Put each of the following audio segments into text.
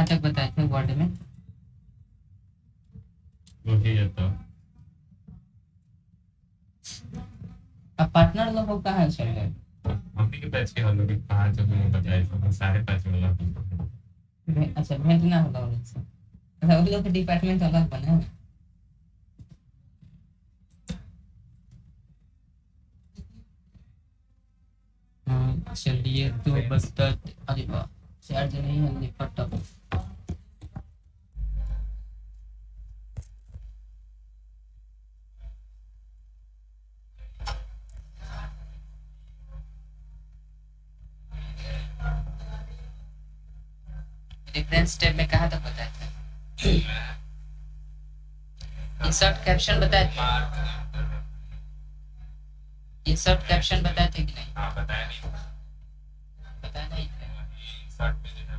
तक बताए थे वर्ड में? वही है तो। अब पार्टनर लोग कहाँ चल गए? मम्मी के बैच के हम लोग 5 लोग बताए थे, 5.5 वाला। अच्छा भेजना होगा उनसे। अच्छा उन लोग के डिपार्टमेंट अलग बना है। चलिए तो बस तक अरे वाह चार्ज नहीं है निपट। रेफरेंस टैब में कहाँ तक बताया था? इंसर्ट कैप्शन बताए थे? इंसर्ट कैप्शन बताए थे कि नहीं? हाँ बताया नहीं। बताया नहीं थे। इंसर्ट पे जो है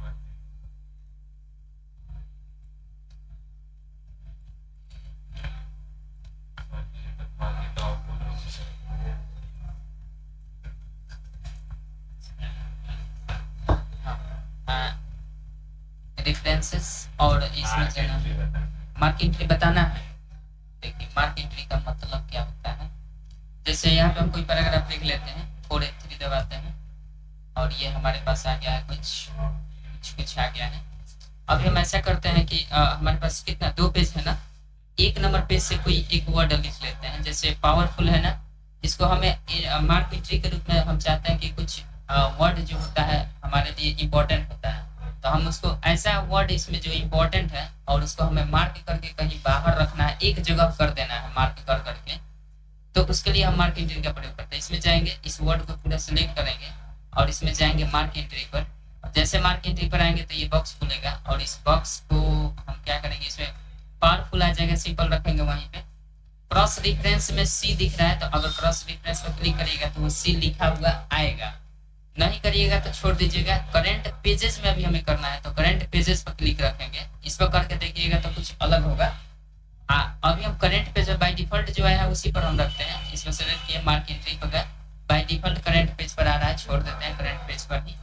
रेफरेंसेस और इसमें देना मार्क एंट्री बताना है। देखिए मार्क एंट्री का मतलब क्या होता है, जैसे यहाँ पे हम कोई पैराग्राफ लिख लेते हैं, 4 F3 दबाते हैं और ये हमारे पास आ गया है कुछ आ गया है। अभी हम ऐसा करते हैं कि हमारे पास कितना 2 पेज है ना, 1 नंबर पेज से कोई एक वर्ड लिख लेते हैं। जैसे पावरफुल है ना, इसको हमें मार्क एंट्री के रूप में हम चाहते हैं कि कुछ वर्ड जो होता है हमारे लिए इम्पोर्टेंट होता है, तो हम उसको ऐसा वर्ड इसमें जो इम्पोर्टेंट है और उसको हमें मार्क करके कहीं बाहर रखना है, एक जगह कर देना है मार्क कर करके, तो उसके लिए हम मार्क एंट्री का प्रयोग करते हैं। इसमें जाएंगे, इस वर्ड को पूरा सिलेक्ट करेंगे और इसमें जाएंगे मार्क एंट्री पर। जैसे मार्क एंट्री पर आएंगे तो ये बॉक्स खुलेगा और इस बॉक्स को हम क्या करेंगे, इसमें पावरफुल आ जाएगा, सिंपल रखेंगे। वहीं पे क्रॉस रेफरेंस में सी दिख रहा है, तो अगर क्रॉस रेफरेंस पर क्लिक करिएगा तो वो सी लिखा हुआ आएगा, नहीं करिएगा तो छोड़ दीजिएगा। करंट पेजेस में अभी हमें करना है तो करंट पेजेस पर क्लिक रखेंगे, इस पर करके देखिएगा तो कुछ अलग होगा। अभी हम करंट पेज बाय डिफॉल्ट जो है उसी पर हम रखते हैं। इसमें सेलेक्ट किया मार्क एंट्री पर गए, बाय डिफॉल्ट करंट पेज पर आ रहा है, छोड़ देते हैं करंट पेज पर ही।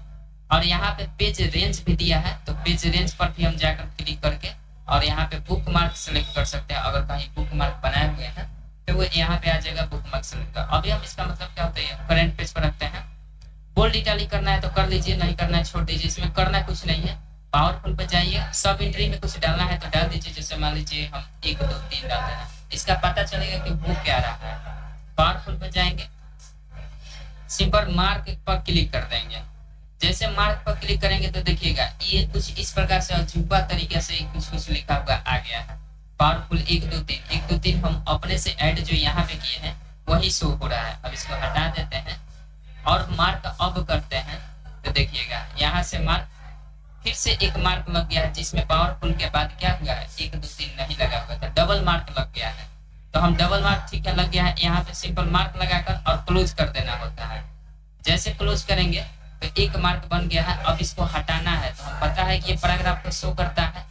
और यहाँ पे पेज रेंज भी दिया है, तो पेज रेंज पर भी हम जाकर क्लिक करके और यहाँ पे बुक मार्क सेलेक्ट कर सकते हैं। अगर कहीं बुक मार्क बनाए हुए हैं तो वो यहाँ पे आ जाएगा बुक मार्क सेलेक्ट कर। अभी हम इसका मतलब क्या होता है, करंट पेज पर रखते हैं। बोल्ड इटैलिक करना है तो कर लीजिए, नहीं करना है छोड़ दीजिए। इसमें करना कुछ नहीं है। पावरफुल पे जाइए, सब एंट्री में कुछ डालना है तो डाल दीजिए। जैसे मान लीजिए हम 1 2 3 डाल रहे हैं, इसका पता चलेगा कि वो क्या रहा है। पावरफुल पे जाएंगे, सिंपल मार्क पर क्लिक कर देंगे। जैसे मार्क पर क्लिक करेंगे तो देखिएगा ये कुछ इस प्रकार से अजूबा तरीके से कुछ लिखा हुआ आ गया है। पावरफुल 1 2 3 1 2 3 हम अपने से ऐड जो यहाँ पे किए हैं वही शो हो रहा है। अब इसको हटा देते हैं और मार्क अब करते हैं तो देखिएगा यहाँ से मार्क फिर से एक मार्क लग गया है, जिसमें पावरफुल के बाद क्या हुआ है 1 2 3 नहीं लगा हुआ था, डबल मार्क लग गया है। तो हम डबल मार्क ठीक है लग गया है, यहाँ पे सिंपल मार्क लगाकर और क्लोज कर देना होता है। जैसे क्लोज करेंगे तो 1 मार्क बन गया है। अब इसको हटाना है तो हम पता है कि ये पैराग्राफ को शो करता है,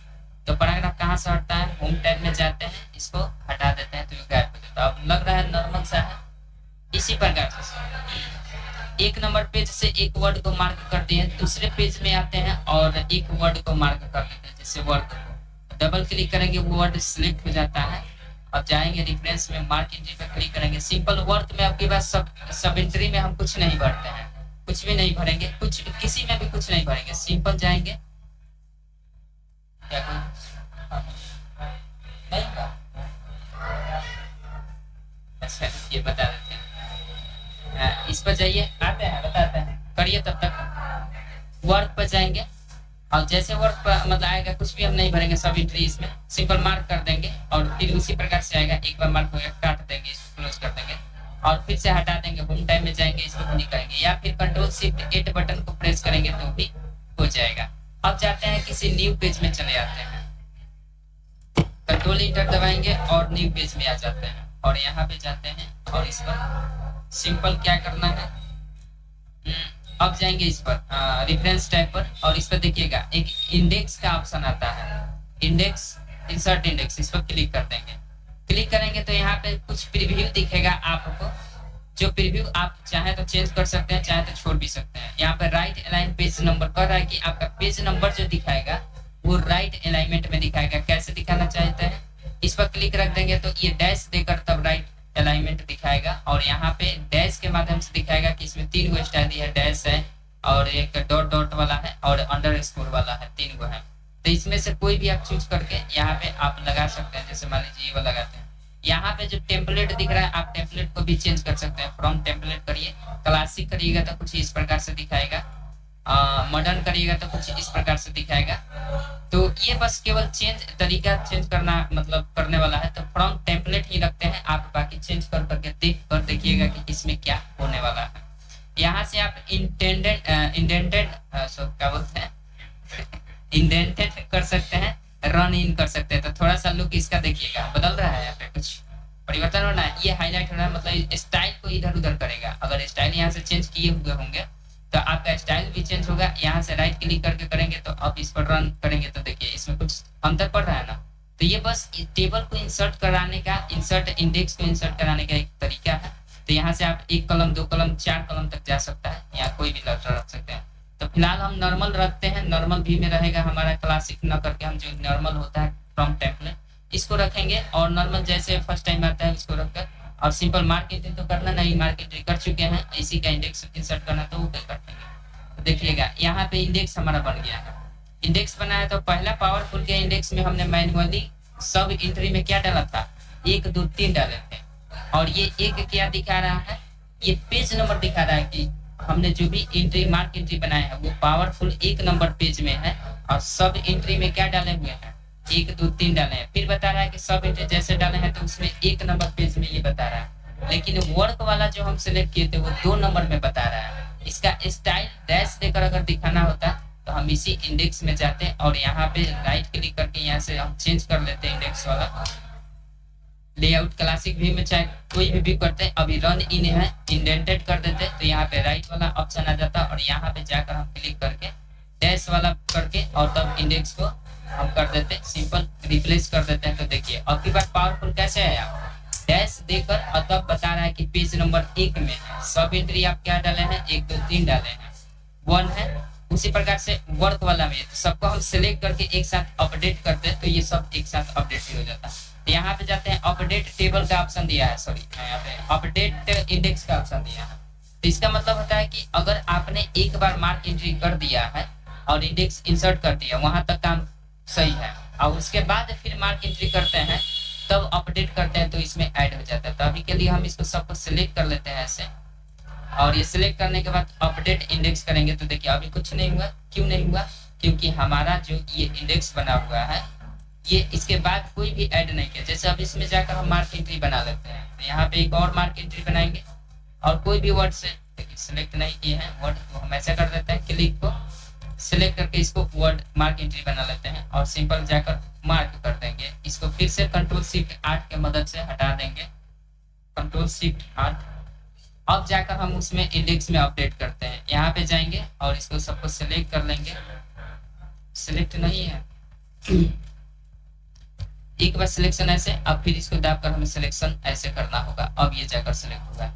तो पैराग्राफ कहाँ से हटता है, होम टैब में जाते हैं, इसको हटा देते हैं तो ये गायब हो जाता है। अब लग रहा है नॉर्मल सा है। इसी प्रकार से 1 नंबर पेज से एक वर्ड को मार्क करते हैं, दूसरे पेज में आते हैं और एक वर्ड को मार्क कर देते हैं। जैसे वर्ड को डबल क्लिक करेंगे वो वर्ड सिलेक्ट हो जाता है। अब जाएंगे रेफरेंस में मार्क एंट्री पर क्लिक करेंगे। सिंपल वर्क में आपके पास सब एंट्री में हम कुछ नहीं भरते हैं, कुछ भी नहीं भरेंगे, कुछ किसी में भी कुछ नहीं भरेंगे। सिंपल जाएंगे क्या नहीं होगा? अच्छा ये बता देते हैं, इस पर जाइए, आते हैं बताते हैं, करिए तब तक। वर्क पर जाएंगे और जैसे वर्क पर मतलब आएगा कुछ भी हम नहीं भरेंगे, सब एंट्री इसमें सिंपल मार्क कर देंगे और फिर उसी प्रकार से आएगा। एक बार मार्क हो गया काट देंगे, इसको क्लोज कर देंगे और फिर से हटा देंगे। होम टाइम में जाएंगे, इसको क्लिक करेंगे या फिर कंट्रोल शिफ्ट 8 बटन को प्रेस करेंगे तो भी हो जाएगा। अब जाते हैं किसी न्यू पेज में चले जाते हैं, कंट्रोल इंटर दबाएंगे और न्यू पेज में आ जाते हैं और यहाँ पे जाते हैं और इस पर सिंपल क्या करना है, अब जाएंगे इस पर रेफरेंस टैब पर और इस पर देखिएगा एक इंडेक्स का ऑप्शन आता है, इंडेक्स इंसर्ट इंडेक्स, इस पर क्लिक कर देंगे। क्लिक करेंगे तो यहाँ पे कुछ प्रीव्यू दिखेगा आपको, जो प्रीव्यू आप चाहे तो चेंज कर सकते हैं, चाहे तो छोड़ भी सकते हैं। यहाँ पे राइट अलाइन पेज नंबर कर रहा है कि आपका पेज नंबर जो दिखाएगा वो राइट अलाइनमेंट में दिखाएगा। कैसे दिखाना चाहते हैं, इस पर क्लिक रख देंगे तो ये डैश देकर तब राइट अलाइनमेंट दिखाएगा, और यहाँ पे डैश के माध्यम से दिखाएगा कि इसमें 3 गो स्टाइल है, डैश है और एक डॉट डॉट वाला है और अंडर स्कोर वाला है, 3 गो है। तो इसमें से कोई भी आप चूज करके यहाँ पे आप लगा सकते हैं। जैसे मान लीजिए ये वाला लगाते हैं, यहाँ पे जो टेम्पलेट दिख रहा है आप टेम्पलेट को भी चेंज कर सकते हैं। फ्रॉम टेम्पलेट करिए, क्लासिक करिएगा तो कुछ इस प्रकार से दिखाएगा, मॉडर्न करिएगा तो कुछ इस प्रकार से दिखाएगा। तो ये बस केवल तरीका चेंज करना मतलब करने वाला है। तो फ्रॉम टेम्पलेट ही रखते हैं, आप बाकी चेंज कर करके देख कर देखिएगा कि इसमें क्या होने वाला है। यहाँ से आप इंडेंटेड क्या बोलते हैं इंडेंटेड कर सकते हैं, रन इन कर सकते हैं। तो थोड़ा सा लुक इसका देखिएगा, बदल रहा है, यहाँ पे कुछ परिवर्तन हो रहा है, ये हाईलाइट हो रहा है, मतलब स्टाइल को इधर उधर करेगा। अगर स्टाइल यहाँ से चेंज किए हुए होंगे तो आपका स्टाइल भी चेंज होगा। यहाँ से राइट क्लिक करके करेंगे तो अब इस पर रन करेंगे तो देखिए इसमें कुछ अंतर पड़ रहा है ना। तो ये बस टेबल को इंसर्ट कराने का, इंसर्ट इंडेक्स को इंसर्ट कराने का एक तरीका है। तो यहाँ से आप 1 कलम 2 कलम 4 कलम तक जा सकता है, यहाँ कोई भी लेटर रख सकते हैं। तो फिलहाल हम नॉर्मल रखते हैं, नॉर्मल भी में रहेगा हमारा, क्लासिक न करके हम जो नॉर्मल होता है फ्रॉम टेम्पलेट इसको रखेंगे, और नॉर्मल जैसे फर्स्ट टाइम आता है इसको रखकर, और सिंपल मार्क एंट्री तो करना नहीं, मार्क एंट्री कर चुके हैं, इसी का इंडेक्स इंसर्ट करना तो वो कर देंगे। तो देखिएगा यहाँ पे इंडेक्स हमारा बन गया है। इंडेक्स बना है तो पहला पावरफुल के इंडेक्स में हमने मैन्युअली सब एंट्री में क्या डाला था, 1 2 3 डाले थे, और ये एक क्या दिखा रहा है, ये पेज नंबर दिखा रहा है कि हमने जो भी एंट्री मार्क एंट्री बनाया है वो पावरफुल 1 नंबर पेज में है, और सब एंट्री में क्या डाले हुए हैं, 1 2 3 डाले हैं। फिर बता रहा है कि सब एंट्री जैसे डाले हैं तो उसमें 1 नंबर पेज में ये बता रहा है, लेकिन वर्क वाला जो हम सिलेक्ट किए थे वो 2 नंबर में बता रहा है। इसका स्टाइल डैश देकर अगर दिखाना होता तो हम इसी इंडेक्स में जाते और यहाँ पे राइट क्लिक करके यहाँ से हम चेंज कर लेते इंडेक्स वाला लेआउट, क्लासिक व्यू में चाहे कोई भी व्यू करते हैं। अभी रन इन है, इंडेंटेड कर देते तो यहाँ पे राइट वाला ऑप्शन आ जाता, और यहाँ पे जाकर हम क्लिक करके डैश वाला करके और तब इंडेक्स को हम कर देते, सिंपल रिप्लेस कर देते हैं। तो देखिए अब की बात पावरफुल कैसे आया, डैश देकर और तब बता रहा है कि पेज नंबर 1 में है, सब एंट्री आप क्या डाले हैं, 1 2 3 डाले हैं, 1 है। उसी प्रकार से वर्क वाला में तो सबको हम सिलेक्ट करके एक साथ अपडेट करते हैं तो ये सब एक साथ अपडेट भी हो जाता है। यहाँ पे जाते हैं, अपडेट टेबल का ऑप्शन दिया है, सॉरी यहाँ पे अपडेट इंडेक्स का ऑप्शन दिया है। तो इसका मतलब होता है कि अगर आपने एक बार मार्क एंट्री कर दिया है और इंडेक्स इंसर्ट कर दिया, वहां तक काम सही है, और उसके बाद फिर मार्क एंट्री करते हैं तब अपडेट करते हैं तो इसमें ऐड हो जाता है। तो अभी के लिए हम इसको सबको सिलेक्ट कर लेते हैं ऐसे, और ये सिलेक्ट करने के बाद अपडेट इंडेक्स करेंगे तो देखिए अभी कुछ नहीं हुआ। क्यों नहीं हुआ, क्योंकि हमारा जो ये इंडेक्स बना हुआ है ये इसके बाद कोई भी ऐड नहीं किया। जैसे अब इसमें जाकर हम मार्क एंट्री बना लेते हैं तो यहाँ पे एक और मार्क एंट्री बनाएंगे, और कोई भी वर्ड से देखिए सिलेक्ट नहीं किए हैं वर्ड को हम ऐसा कर देते हैं, क्लिक को सिलेक्ट करके इसको वर्ड मार्क एंट्री बना लेते हैं और सिंपल जाकर मार्क कर देंगे। इसको फिर से कंट्रोल शिफ्ट 8 के मदद से हटा देंगे, कंट्रोल शिफ्ट 8। अब जाकर हम उसमें इंडेक्स में अपडेट करते हैं, यहाँ पे जाएंगे और इसको सबको सिलेक्ट कर लेंगे, सिलेक्ट नहीं है एक बार सिलेक्शन ऐसे, अब फिर इसको दाबकर हमें सिलेक्शन ऐसे करना होगा, अब ये जाकर सिलेक्ट होगा।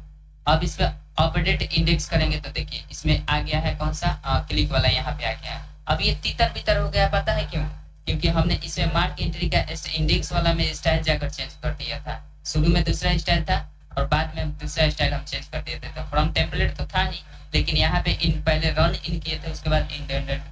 अब इस पर अपडेट इंडेक्स करेंगे तो देखिए इसमें आ गया है कौन सा, क्लिक वाला यहाँ पे आ गया है। अब ये तितर बितर हो गया, पता है क्यों, क्योंकि हमने इसमें मार्क एंट्री का इंडेक्स वाला में स्टाइल जाकर चेंज कर दिया था। शुरू में दूसरा स्टाइल था और बाद में दूसरा स्टाइल हम चेंज कर दिए थे, तो फ्रॉम टेम्पलेट तो था नहीं, लेकिन यहाँ पे इन पहले रन इन किए थे, उसके बाद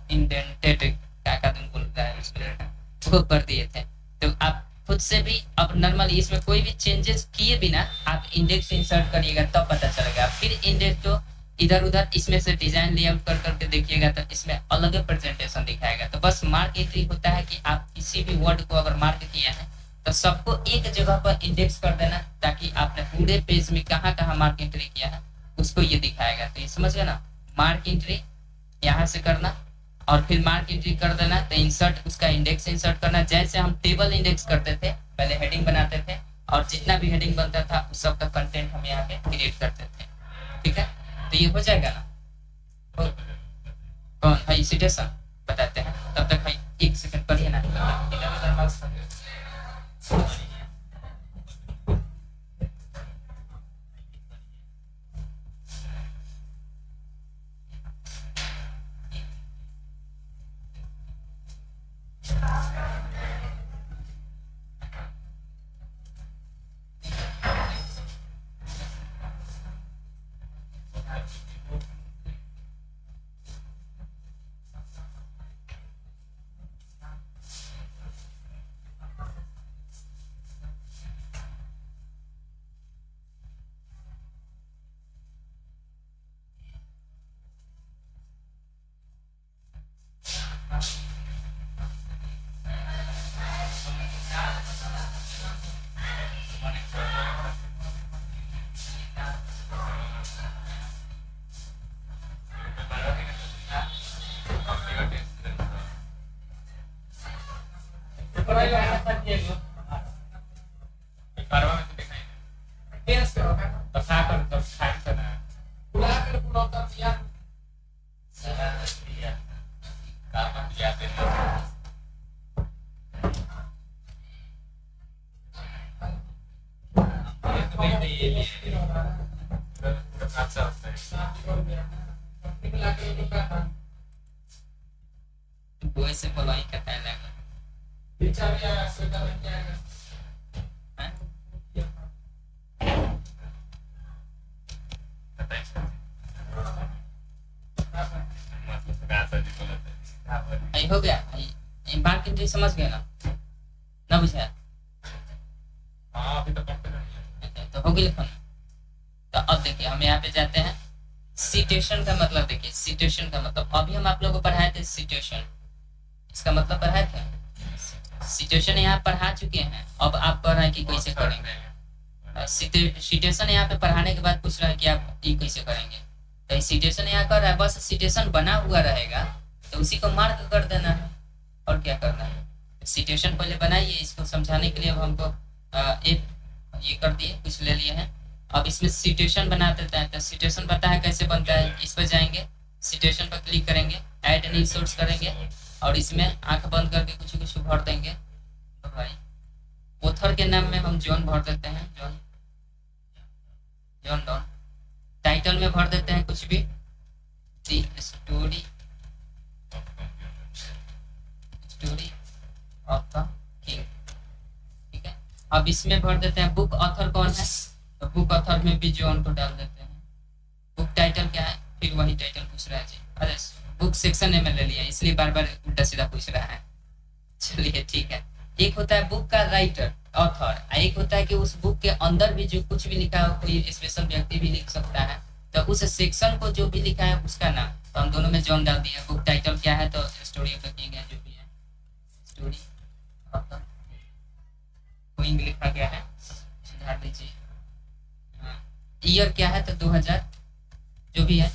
इंडेंटेड क्या बोल रहा है वो कर दिए थे। तो आप खुद से भी अब नॉर्मली इसमें कोई भी चेंजेस किए बिना आप इंडेक्स इंसर्ट करिएगा तब पता चलेगा। फिर इंडेक्स तो इधर उधर इसमें से डिजाइन लेआउट कर करके देखिएगा तो इसमें अलग प्रेजेंटेशन दिखाएगा। तो बस मार्क एंट्री होता है कि आप किसी भी वर्ड को अगर मार्क किया है तो सबको एक जगह पर इंडेक्स कर देना, ताकि आपने पूरे पेज में कहाँ कहाँ मार्क एंट्री किया है उसको ये दिखाएगा। तो ये समझ गए ना, मार्क एंट्री यहाँ से करना और फिर मार्क एंट्री कर देना, तो इंसर्ट उसका इंडेक्स इंसर्ट करना। जैसे हम टेबल इंडेक्स करते थे, पहले हेडिंग बनाते थे और जितना भी हेडिंग बनता था उस सब का कंटेंट हम यहाँ पे क्रिएट करते थे, ठीक है। तो ये हो जाएगा ना, कौन भाई सिटेशन बताते हैं, तब तक भाई 1 सेकंड पढ़िए ना, परवा में तो दिखाई तो खा कर तो खाए तो ना काम दिया थे अच्छा होता है वो से बोलाई कहता है लगा हैं? आई हो गया ये बात की समझ गए ना बुझा तो होगी लिखो ना। तो अब देखिए हम यहाँ पे जाते हैं सिचुएशन का मतलब देखिए सिचुएशन का मतलब अभी हम आप लोगों को पढ़ाए थे सिचुएशन इसका मतलब पढ़ाए थे सिचुएशन यहाँ पढ़ा चुके हैं अब आप पढ़ रहे हैं कि कैसे करेंगे सिचुएशन यहाँ पे पढ़ाने के बाद पूछ रहा है कि आप ये कैसे करेंगे तो सिचुएशन यहाँ कर रहा है बस सिचुएशन बना हुआ रहेगा तो उसी को मार्क कर देना है और क्या करना है सिचुएशन पहले बनाइए इसको समझाने के लिए अब हमको एक ये कर दिए कुछ ले लिए हैं अब इसमें सिचुएशन बना देते हैं तो सिचुएशन पता है कैसे बनता है इस पर जाएंगे सिचुएशन पर क्लिक करेंगे ऐड न्यू सोर्स करेंगे और इसमें आंख बंद करके कुछ कुछ भर देंगे तो भाई ऑथर के नाम में हम जॉन भर देते हैं जॉन डॉन टाइटल में भर देते हैं कुछ भी दी स्टोरी ऑफ द किंग ठीक है अब इसमें भर देते हैं बुक ऑथर कौन है तो बुक ऑथर में भी जॉन को डाल देते हैं बुक टाइटल क्या है फिर वही टाइटल पूछ रहा है जी अरे बुक सेक्शन में ले लिया इसलिए बार बार उल्टा सीधा पूछ रहा है चलिए ठीक है एक होता है बुक का राइटर ऑथर एक होता है कि उस बुक के अंदर भी जो कुछ भी लिखा है कोई स्पेशल व्यक्ति भी लिख सकता है तो उस सेक्शन को जो भी लिखा है उसका नाम तो हम दोनों में जॉन डाल दिया बुक टाइटल क्या है तो स्टोरी ऑफ द किंग है जो भी है स्टोरी ऑफ द किंग लिखा गया है सुधार लीजिए ईयर क्या है तो 2000 जो भी है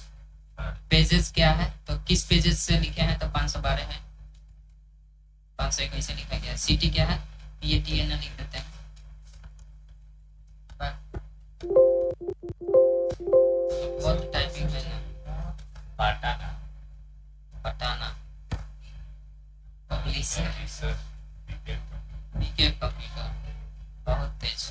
पेजेस क्या है तो किस पेजेस से लिखे हैं तो 512 है 521 से लिखा गया सिटी क्या है ये टीएन लिख देते हैं बहुत टाइपिंग है ना पटाना पब्लिशर बीके कंप्यूटर बहुत तेज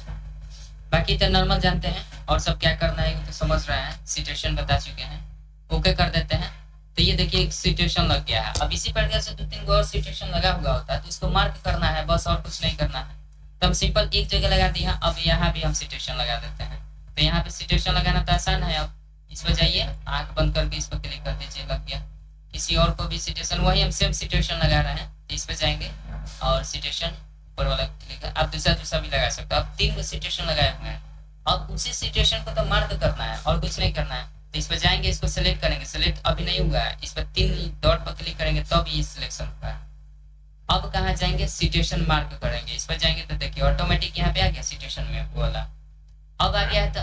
बाकी तो नॉर्मल जानते हैं और सब क्या करना है वो तो समझ रहे हैं सिचुएशन बता चुके हैं ओके कर देते हैं तो ये देखिए एक सिचुएशन लग गया है अब इसी प्रकार से 2-3 और सिचुएशन लगा हुआ होता है तो इसको मार्क करना है बस और कुछ नहीं करना है तो हम सिंपल एक जगह लगा दिए हैं अब यहाँ भी हम सिचुएशन लगा देते हैं तो यहाँ पे सिचुएशन लगाना तो आसान है अब इस पर जाइए आंख बंद करके इस पर क्लिक कर दीजिए लग गया किसी और को भी सिचुएशन वही हम सेम सिचुएशन लगा रहे हैं तो इस पर जाएंगे और सिचुएशन ऊपर वाला क्लिक आप दूसरा भी लगा सकते हो अब 3 सिचुएशन लगाए हुए हैं अब उसी सिचुएशन को तो मार्क करना है और कुछ नहीं करना है तो इस पर जाएंगे इसको सेलेक्ट करेंगे सेलेक्ट अभी नहीं हुआ है इस पर 3 डॉट पर क्लिक करेंगे तब ये सिलेक्शन होगा अब कहाँ जाएंगे सिचुएशन मार्क करेंगे इस पर जाएंगे तो देखिए ऑटोमेटिक यहाँ पे आ गया सिचुएशन में वो वाला अब आ गया है तो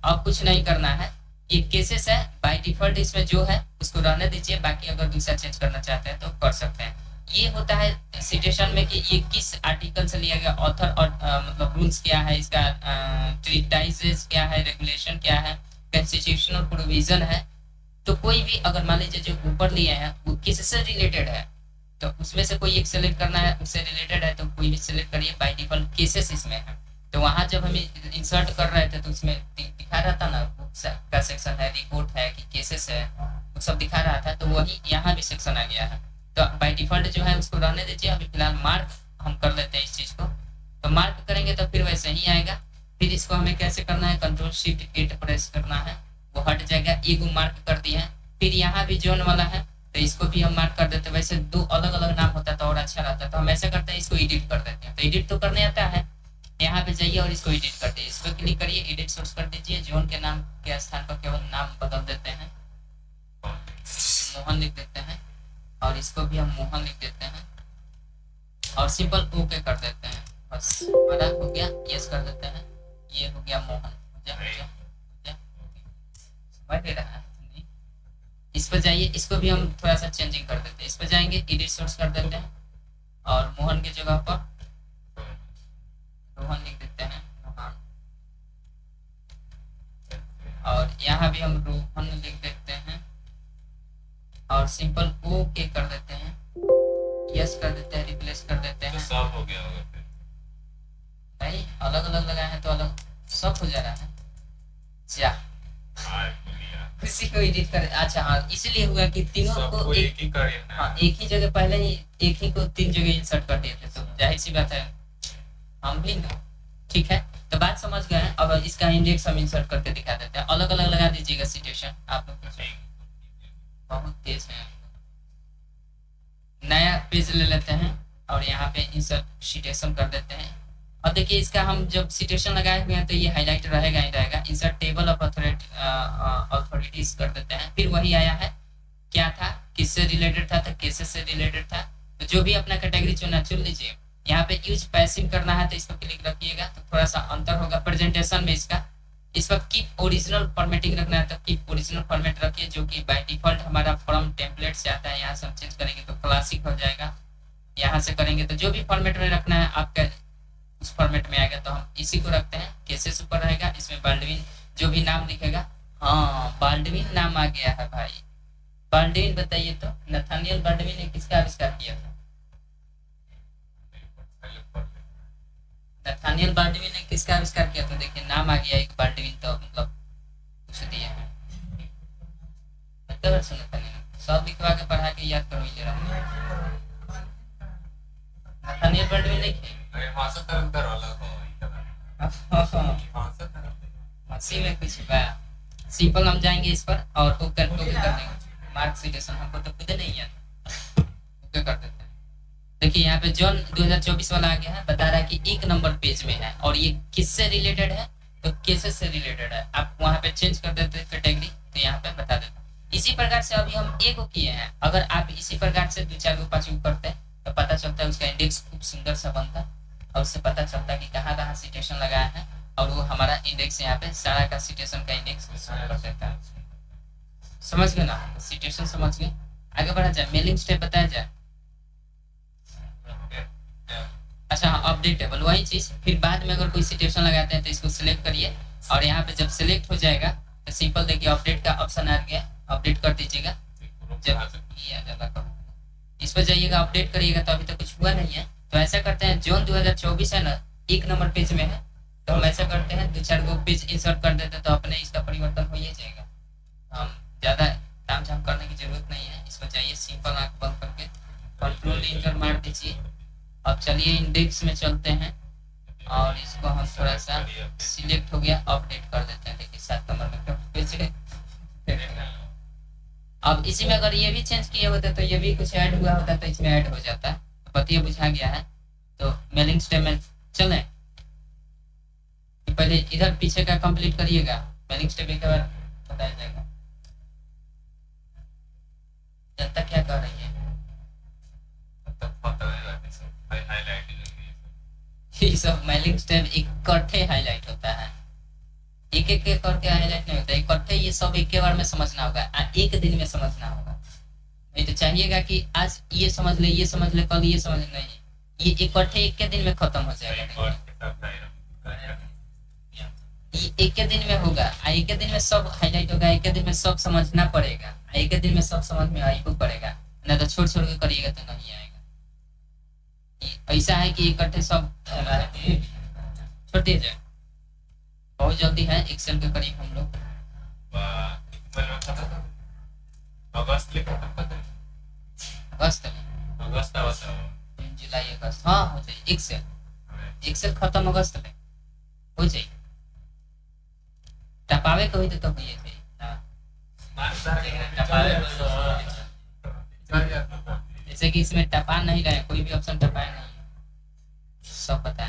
अब कुछ नहीं करना है ये केसेस है बाय डिफॉल्ट इसमें जो है उसको रहने दीजिए बाकी अगर दूसरा चेंज करना चाहते हैं तो कर सकते हैं ये होता है सिचुएशन में कि ये किस आर्टिकल से लिया गया ऑथर और मतलब रूल्स क्या है इसका ट्रीटाइजेस क्या है रेगुलेशन क्या है कॉन्स्टिट्यूशनल प्रोविजन है तो कोई भी अगर मान लीजिए जो ऊपर लिए हैं वो किससे रिलेटेड है तो उसमें से कोई एक सिलेक्ट करना है उससे रिलेटेड है तो कोई भी सिलेक्ट करिए बाय डिफॉल्ट केसेस इसमें है तो वहां जब हम इंसर्ट कर रहे थे तो उसमें दिखा रहा था ना का सेक्शन है रिपोर्ट है कि केसेस है वो सब दिखा रहा था तो वही यहाँ भी सेक्शन आ गया है तो बाय डिफॉल्ट जो है उसको रहने दीजिए अभी फिलहाल मार्क हम कर लेते हैं इस चीज को तो मार्क करेंगे तो फिर वैसे ही आएगा फिर इसको हमें कैसे करना है कंट्रोल शिफ्ट 8 प्रेस करना है वो हट जाएगा एक मार्क कर दिया है फिर यहाँ भी जोन वाला है तो इसको भी हम मार्क कर देते हैं वैसे 2 अलग अलग नाम होता है तो और अच्छा रहता है तो हम ऐसा करते हैं इसको एडिट कर देते हैं तो एडिट तो करने आता है यहाँ पे जाइए और इसको एडिट कर दीजिए इस पर क्लिक करिए एडिट सोर्स कर दीजिए जोन के नाम के स्थान पर केवल नाम बदल देते हैं मोहन लिख देते हैं और इसको भी हम मोहन लिख देते हैं और सिंपल ओके कर देते हैं बस हमारा हो गया यस कर देते हैं ये हो गया मोहन समझ ले रहा है इस पर जाइए इसको भी हम थोड़ा सा चेंजिंग कर देते हैं इस पर जाएंगे एडिट सोर्स कर देते हैं और मोहन की जगह पर रोहन लिख देते हैं, रोहन। और यहाँ भी हम रोहन लिख देते हैं और सिंपल ओ के कर देते हैं, यस कर देते हैं, रिप्लेस कर देते तो हैं। सब हो गया होगा फिर। नहीं, अलग अलग लगाए हैं तो अलग सब हो जा रहा है। जा किसी को एडिट कर, अच्छा हाँ, इसलिए हुआ कि तीनों को सबको एक एक ही करिए ना। हाँ, एक ही जगह पहले ही एक ही को 3 जगह इंसर्ट कर दिए थे, तो जाहिर सी बात है हम भी ना। ठीक है, तो बात समझ गए हैं। अब इसका इंडेक्स हम इंसर्ट करके दिखा देते हैं। अलग अलग लगा दीजिएगा सिचुएशन आप लोग। बहुत तेज है। नया पेज ले लेते हैं और यहाँ पे इंसर्ट सिचुएशन कर देते हैं। अब देखिए इसका हम जब सिचुएशन लगाए हुए हैं तो ये हाईलाइट रहेगा ही रहेगा। इंसर्ट टेबल ऑफ अथॉरिटीज कर देते हैं। फिर वही आया है, क्या था, किससे रिलेटेड था, तो केसेस से रिलेटेड था। तो जो भी अपना कैटेगरी चुनना चुन लीजिए। यहाँ पे यूज पैसिव करना है तो इसको क्लिक रखिएगा तो थोड़ा सा अंतर होगा प्रेजेंटेशन में इसका। इस वक्त कीप ओरिजिनल फॉर्मेटिंग रखना है तो कीप ओरिजिनल फॉर्मेट रखिए, जो कि बाय डिफॉल्ट हमारा फॉर्म टेम्पलेट से आता है। यहाँ से हम चेंज करेंगे तो क्लासिक हो जाएगा। यहाँ से करेंगे तो जो भी फॉर्मेट में रखना है आपका उस फॉर्मेट में आएगा, तो हम इसी को रखते हैं। केसेस ऊपर रहेगा, इसमें बाल्डविन जो भी नाम लिखेगा। हाँ, बाल्डविन नाम आ गया है भाई। बाल्डविन बताइए तो, नथानियल बाल्डविन ने किसका आविष्कार किया था? नथानियल बाल्डविन ने किसका आविष्कार किया था? देखिए नाम आ गया एक बाल्डविन, तो मतलब कुछ दिया है। मतलब नथानियल सब लिखवा के पढ़ा के याद करो जरा। नथानियल बाल्डविन लिखे हंसी में कुछ बा। सिंपल हम जाएंगे इस पर और ओके कर देंगे। मार्क सिटेशन हमको तो खुद नहीं है, ओके कर देते हैं। देखिए यहाँ पे जॉन 2024 वाला आ गया है, बता रहा है कि 1 नंबर पेज में है और ये किससे रिलेटेड है, तो केसेस से रिलेटेड है। आप वहाँ पे चेंज कर देते हैं कैटेगरी, तो यहाँ पे बता देता हूँ। इसी प्रकार से अभी हम एक किए हैं। अगर आप इसी प्रकार से 2 4 5 करते हैं तो पता चलता है उसका इंडेक्स खूब सुंदर सा बनता है और उससे पता चलता है कि कहाँ कहाँ सिचुएशन लगाया है और वो हमारा इंडेक्स यहाँ पे सारा का सिचुएशन का इंडेक्स कर देता है। समझ गए ना, सिचुएशन समझ गए। आगे बढ़ा जाए, मेलिंग स्टेप बताया जाए। अच्छा हाँ, अपडेट टेबल वही चीज। फिर बाद में अगर कोई सिचुएशन लगाते हैं तो इसको सिलेक्ट करिए और यहाँ पे जब सिलेक्ट हो जाएगा तो सिंपल देखिए अपडेट का ऑप्शन आ गया, अपडेट कर दीजिएगा। जब ये इस पर जाइएगा अपडेट करिएगा तो अभी तक कुछ हुआ नहीं है। तो ऐसा करते हैं, जून 2024 है ना, 1 नंबर पेज में है, तो हम ऐसा करते हैं 2 4 गो पेज इंसर्ट कर देते हैं तो अपने इसका परिवर्तन हो ही जाएगा। हम ज्यादा तामझाम करने की जरूरत नहीं है। इस पर जाइए, सिंपल आंख बंद करके कंट्रोल इंटर मार दीजिए। अब चलिए इंडेक्स में चलते हैं और इसको हम थोड़ा सा सिलेक्ट हो गया, अपडेट कर देते हैं। देखिए 7 नंबर में पेज है। अब इसी में अगर ये भी चेंज किए होते तो ये भी कुछ ऐड हुआ होता तो इसमें ऐड हो जाता है। पतिया बुझा गया है। तो मेलिंग स्टेप में चलें, पहले इधर पीछे का कंप्लीट करिएगा, मेलिंग स्टेप एक बार बताया जाएगा। जनता क्या कर रही है? ये सब मेलिंग स्टेप इकट्ठे हाईलाइट होता है, एक एक करके हाईलाइट नहीं होता, इकट्ठे ये सब एक बार में समझना होगा, एक दिन में समझना होगा। नहीं तो चाहिएगा कि आज ये समझ ले, ये समझ ले, कल ये समझ ले, नहीं, ये इकट्ठे एक के दिन में खत्म हो जाएगा। ये एक के दिन में होगा, एक के दिन में सब हाईलाइट होगा, एक के दिन में सब समझना पड़ेगा, एक के दिन में सब समझ में आई पड़ेगा। नहीं तो छोड़ छोड़ के करिएगा तो नहीं आएगा। ऐसा है कि इकट्ठे सब छोड़ दिया जाए, बहुत जल्दी है। एक्सेल के करीब हम लोग अगस्त जुलाई अगस्त, हाँ हो जाए। एक्सेल खत्म अगस्त में हो जाए। टपावे को ही तो हुई थे जैसे कि इसमें टपा नहीं रहे, कोई भी ऑप्शन टपाया नहीं, सब पता